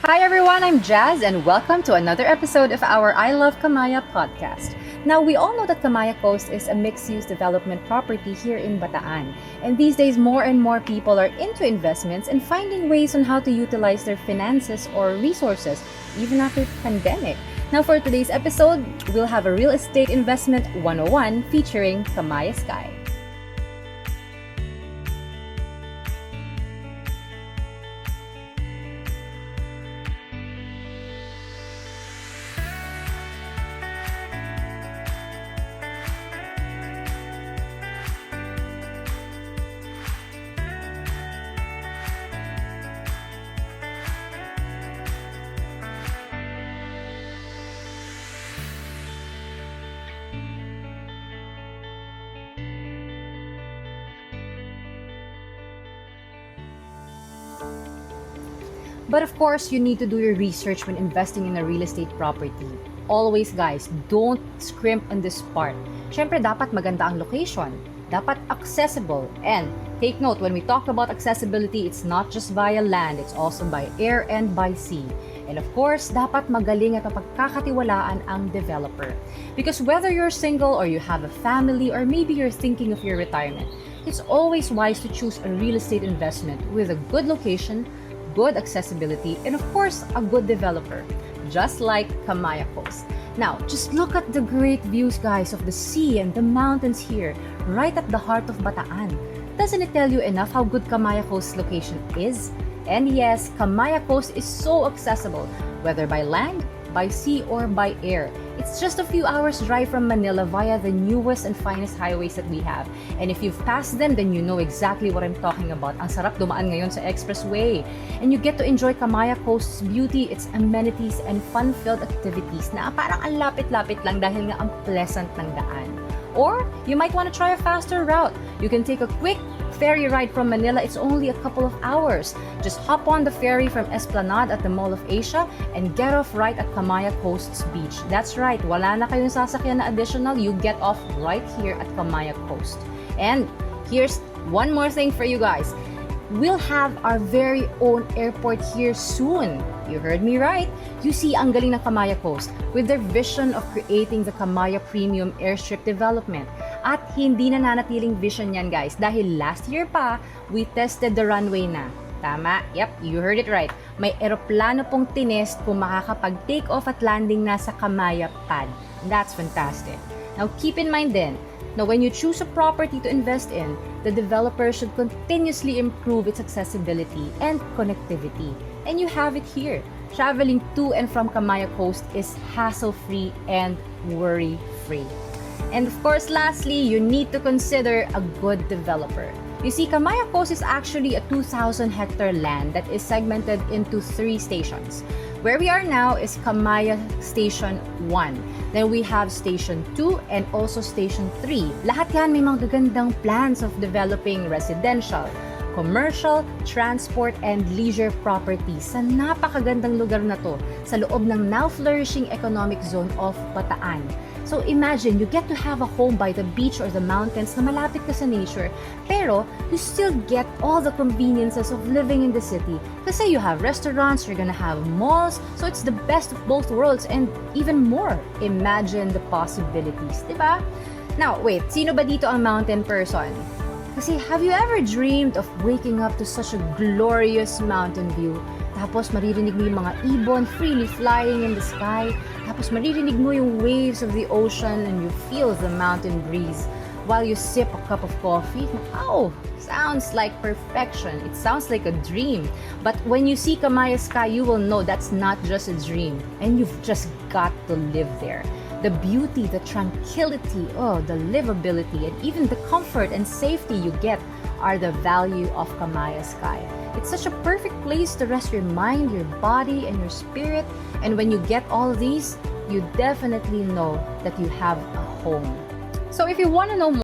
Hi everyone, I'm Jazz and welcome to another episode of our I Love Camaya podcast. Now, we all know that Camaya COAST is a mixed-use development property here in Bataan. And these days, more and more people are into investments and finding ways on how to utilize their finances or resources, even after the pandemic. Now, for today's episode, we'll have a real estate investment 101 featuring Camaya Sky. But of course, you need to do your research when investing in a real estate property. Always guys, don't scrimp on this part. Syempre, dapat maganda ang location. Dapat accessible. And take note, when we talk about accessibility, it's not just via land, it's also by air and by sea. And of course, dapat magaling at mapagkakatiwalaan ang developer. Because whether you're single or you have a family or maybe you're thinking of your retirement, it's always wise to choose a real estate investment with a good location, good accessibility, and of course, a good developer, just like Camaya COAST. Now, just look at the great views, guys, of the sea and the mountains here, right at the heart of Bataan. Doesn't it tell you enough how good Camaya COAST's location is? And yes, Camaya COAST is so accessible, whether by land, by sea, or by air. It's just a few hours drive from Manila via the newest and finest highways that we have. And if you've passed them, then you know exactly what I'm talking about. Ang sarap dumaan ngayon sa expressway. And you get to enjoy Camaya COAST's beauty, its amenities, and fun-filled activities na parang ang lapit-lapit lang dahil nga ang pleasant ng daan. Or, you might want to try a faster route. You can take a quick ferry ride from Manila. It's only a couple of hours. Just hop on the ferry from Esplanade at the Mall of Asia and get off right at Camaya COAST's beach. That's right, wala na kayong sasakyan na additional. You get off right here at Camaya COAST. And here's one more thing for you guys. We'll have our very own airport here soon. You heard me right. You see, ang galing ng Camaya COAST with their vision of creating the Camaya Premium Airstrip Development. At hindi na nanatiling vision yan, guys, dahil last year pa, we tested the runway na. Tama? Yep, you heard it right. May eroplano pong tinest kung makakapag-take off at landing na sa Camaya pad. That's fantastic. Now, keep in mind then, now, when you choose a property to invest in, the developer should continuously improve its accessibility and connectivity. And you have it here. Traveling to and from Camaya COAST is hassle-free and worry-free. And of course, lastly, you need to consider a good developer. You see, Camaya COAST is actually a 2,000-hectare land that is segmented into 3 stations. Where we are now is Camaya Station 1. Then we have Station 2 and also Station 3. Lahat yan may mga gagandang plans of developing residential, commercial, transport, and leisure properties sa napakagandang lugar na to sa loob ng now flourishing economic zone of Bataan. So imagine, you get to have a home by the beach or the mountains na malapit ka sa nature, pero you still get all the conveniences of living in the city. Kasi you have restaurants, you're gonna have malls, so it's the best of both worlds and even more. Imagine the possibilities, diba? Now, wait, sino ba dito ang mountain person? Kasi have you ever dreamed of waking up to such a glorious mountain view? Tapos maririnig mo yung mga ibon freely flying in the sky. Tapos maririnig mo yung waves of the ocean and you feel the mountain breeze while you sip a cup of coffee. Oh, sounds like perfection. It sounds like a dream. But when you see Camaya Sky, you will know that's not just a dream. And you've just got to live there. The beauty, the tranquility, the livability, and even the comfort and safety you get are the value of Camaya Sky. It's such a perfect place to rest your mind, your body, and your spirit. And when you get all these, you definitely know that you have a home. So if you want to know more,